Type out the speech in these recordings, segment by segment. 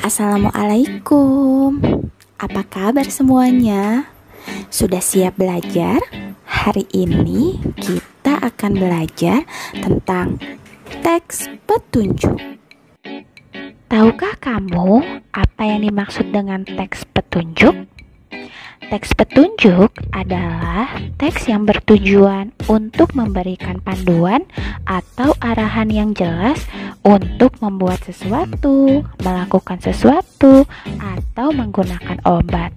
Assalamualaikum. Apa kabar semuanya? Sudah siap belajar? Hari ini kita akan belajar tentang teks petunjuk. Tahukah kamu apa yang dimaksud dengan teks petunjuk? Teks petunjuk adalah teks yang bertujuan untuk memberikan panduan atau arahan yang jelas untuk membuat sesuatu, melakukan sesuatu, atau menggunakan obat.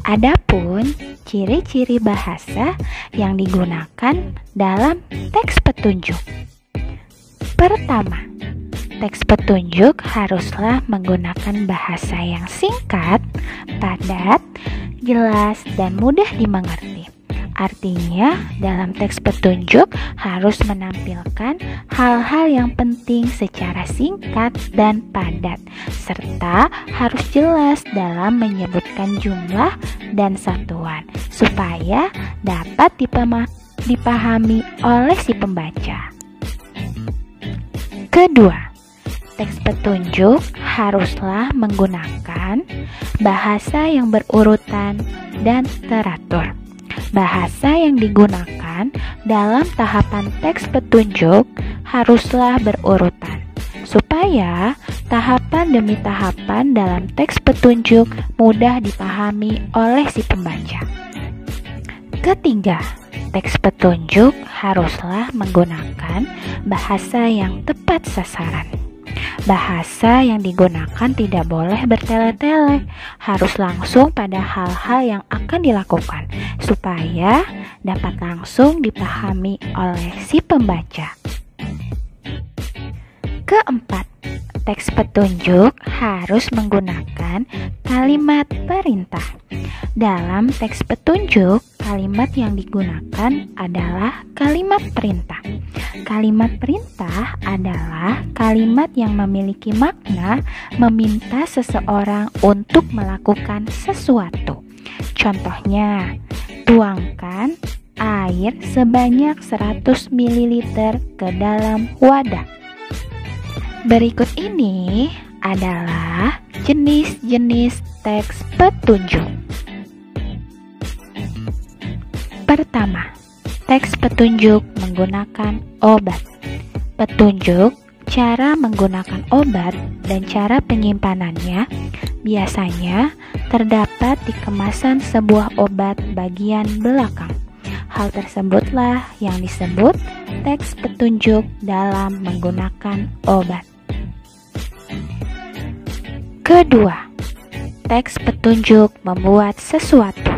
Adapun ciri-ciri bahasa yang digunakan dalam teks petunjuk. Pertama, teks petunjuk haruslah menggunakan bahasa yang singkat, padat, jelas, dan mudah dimengerti. Artinya, dalam teks petunjuk harus menampilkan hal-hal yang penting secara singkat dan padat, serta harus jelas dalam menyebutkan jumlah dan satuan, supaya dapat dipahami oleh si pembaca. Kedua, teks petunjuk haruslah menggunakan bahasa yang berurutan dan teratur. Bahasa yang digunakan dalam tahapan teks petunjuk haruslah berurutan, supaya tahapan demi tahapan dalam teks petunjuk mudah dipahami oleh si pembaca. Ketiga, teks petunjuk haruslah menggunakan bahasa yang tepat sasaran. Bahasa yang digunakan tidak boleh bertele-tele, harus langsung pada hal-hal yang akan dilakukan, supaya dapat langsung dipahami oleh si pembaca. Keempat, teks petunjuk harus menggunakan kalimat perintah. Dalam teks petunjuk, kalimat yang digunakan adalah kalimat perintah. Kalimat perintah adalah kalimat yang memiliki makna meminta seseorang untuk melakukan sesuatu. Contohnya, tuangkan air sebanyak 100 ml ke dalam wadah. Berikut ini adalah jenis-jenis teks petunjuk. Pertama, teks petunjuk menggunakan obat. Petunjuk cara menggunakan obat dan cara penyimpanannya biasanya terdapat di kemasan sebuah obat bagian belakang. Hal tersebutlah yang disebut teks petunjuk dalam menggunakan obat. Kedua, teks petunjuk membuat sesuatu.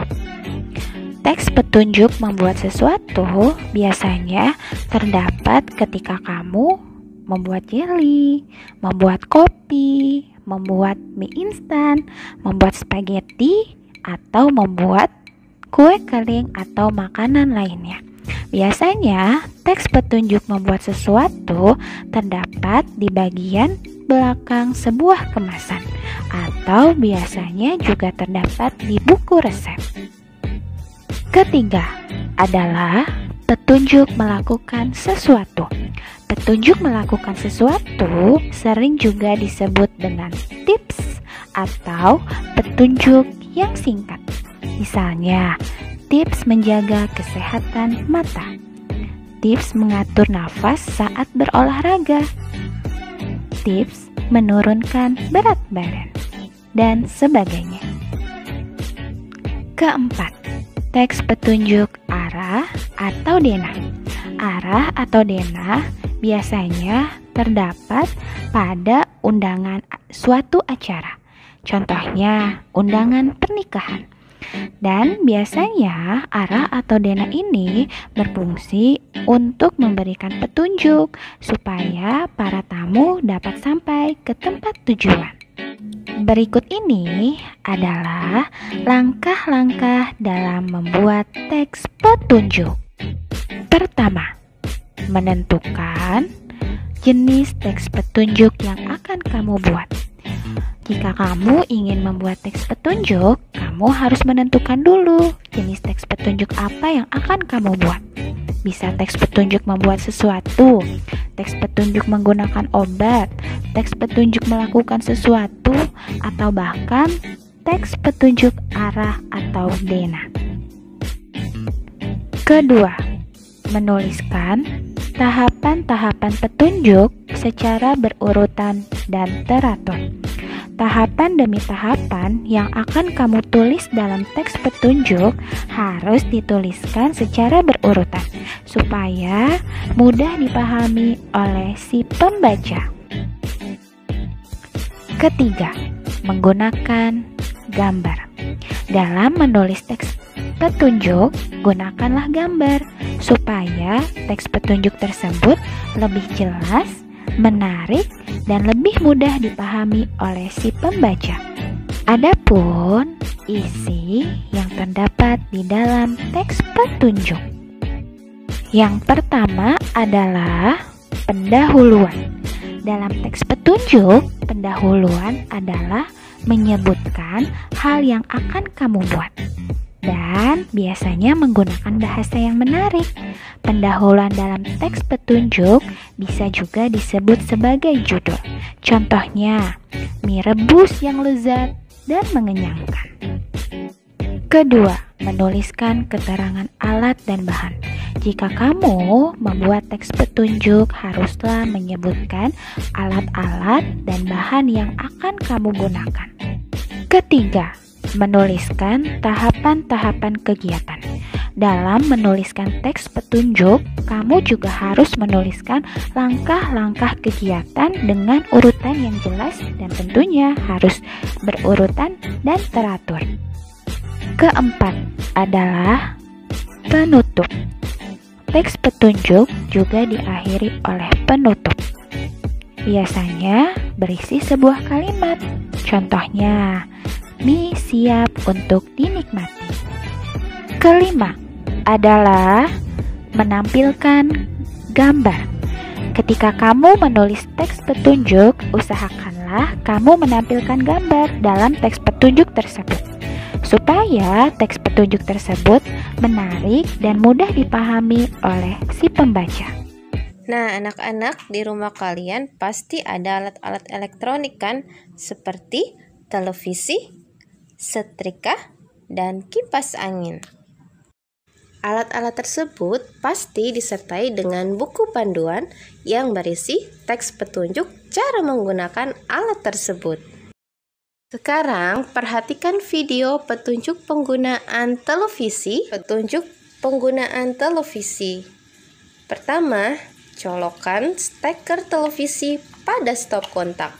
Teks petunjuk membuat sesuatu biasanya terdapat ketika kamu membuat jelly, membuat kopi, membuat mie instan, membuat spaghetti, atau membuat kue kering atau makanan lainnya. Biasanya, teks petunjuk membuat sesuatu terdapat di bagian belakang sebuah kemasan, atau biasanya juga terdapat di buku resep. Ketiga adalah petunjuk melakukan sesuatu. Petunjuk melakukan sesuatu sering juga disebut dengan tips atau petunjuk yang singkat. Misalnya, tips menjaga kesehatan mata, tips mengatur nafas saat berolahraga, tips menurunkan berat badan, dan sebagainya. Keempat, teks petunjuk arah atau denah. Arah atau denah biasanya terdapat pada undangan suatu acara. Contohnya, undangan pernikahan. Dan biasanya arah atau denah ini berfungsi untuk memberikan petunjuk supaya para tamu dapat sampai ke tempat tujuan. Berikut ini adalah langkah-langkah dalam membuat teks petunjuk. Pertama, menentukan jenis teks petunjuk yang akan kamu buat. Jika kamu ingin membuat teks petunjuk, kamu harus menentukan dulu jenis teks petunjuk apa yang akan kamu buat. Bisa teks petunjuk membuat sesuatu, teks petunjuk menggunakan obat, teks petunjuk melakukan sesuatu, atau bahkan teks petunjuk arah atau DENA. Kedua, menuliskan tahapan-tahapan petunjuk secara berurutan dan teratur. Tahapan demi tahapan yang akan kamu tulis dalam teks petunjuk harus dituliskan secara berurutan supaya mudah dipahami oleh si pembaca. Ketiga, menggunakan gambar. Dalam menulis teks petunjuk, gunakanlah gambar supaya teks petunjuk tersebut lebih jelas, menarik, dan lebih mudah dipahami oleh si pembaca. Adapun isi yang terdapat di dalam teks petunjuk. Yang pertama adalah pendahuluan. Dalam teks petunjuk, pendahuluan adalah menyebutkan hal yang akan kamu buat. Dan biasanya menggunakan bahasa yang menarik. Pendahuluan dalam teks petunjuk bisa juga disebut sebagai judul. Contohnya, mie rebus yang lezat dan mengenyangkan. Kedua, menuliskan keterangan alat dan bahan. Jika kamu membuat teks petunjuk, haruslah menyebutkan alat-alat dan bahan yang akan kamu gunakan. Ketiga, menuliskan tahapan-tahapan kegiatan. Dalam menuliskan teks petunjuk, kamu juga harus menuliskan langkah-langkah kegiatan dengan urutan yang jelas dan tentunya harus berurutan dan teratur. Keempat adalah penutup. Teks petunjuk juga diakhiri oleh penutup. Biasanya berisi sebuah kalimat. Contohnya, mie siap untuk dinikmati. Kelima adalah menampilkan gambar. Ketika kamu menulis teks petunjuk, usahakanlah kamu menampilkan gambar dalam teks petunjuk tersebut, supaya teks petunjuk tersebut menarik dan mudah dipahami oleh si pembaca. Nah, anak-anak, di rumah kalian pasti ada alat-alat elektronik kan, seperti televisi, setrika, dan kipas angin. Alat-alat tersebut pasti disertai dengan buku panduan yang berisi teks petunjuk cara menggunakan alat tersebut. Sekarang perhatikan video petunjuk penggunaan televisi. Pertama, colokan steker televisi pada stop kontak.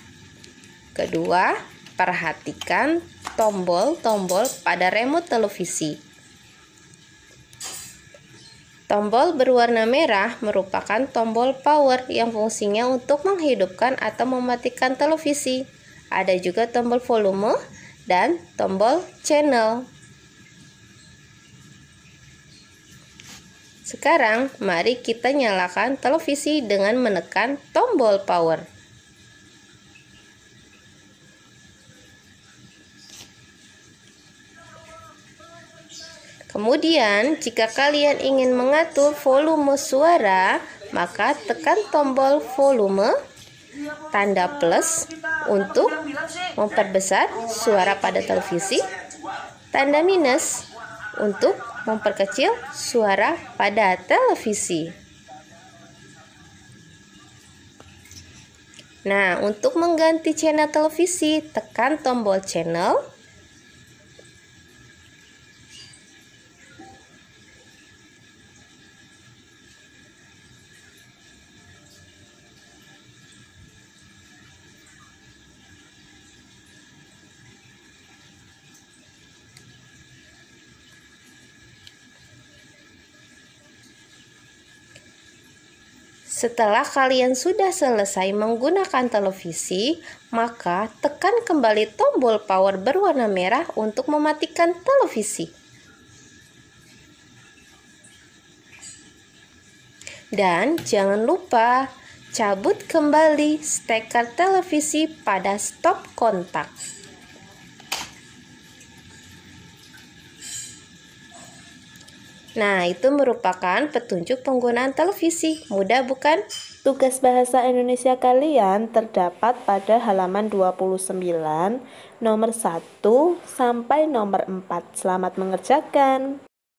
Kedua, perhatikan tombol-tombol pada remote televisi. Tombol berwarna merah merupakan tombol power yang fungsinya untuk menghidupkan atau mematikan televisi. Ada juga tombol volume dan tombol channel. Sekarang, mari kita nyalakan televisi dengan menekan tombol power. Kemudian, jika kalian ingin mengatur volume suara, maka tekan tombol volume, tanda plus untuk memperbesar suara pada televisi, tanda minus untuk memperkecil suara pada televisi. Nah, untuk mengganti channel televisi, tekan tombol channel. Setelah kalian sudah selesai menggunakan televisi, maka tekan kembali tombol power berwarna merah untuk mematikan televisi. Dan jangan lupa cabut kembali steker televisi pada stop kontak. Nah, itu merupakan petunjuk penggunaan televisi. Mudah bukan? Tugas bahasa Indonesia kalian terdapat pada halaman 29, nomor 1 sampai nomor 4. Selamat mengerjakan.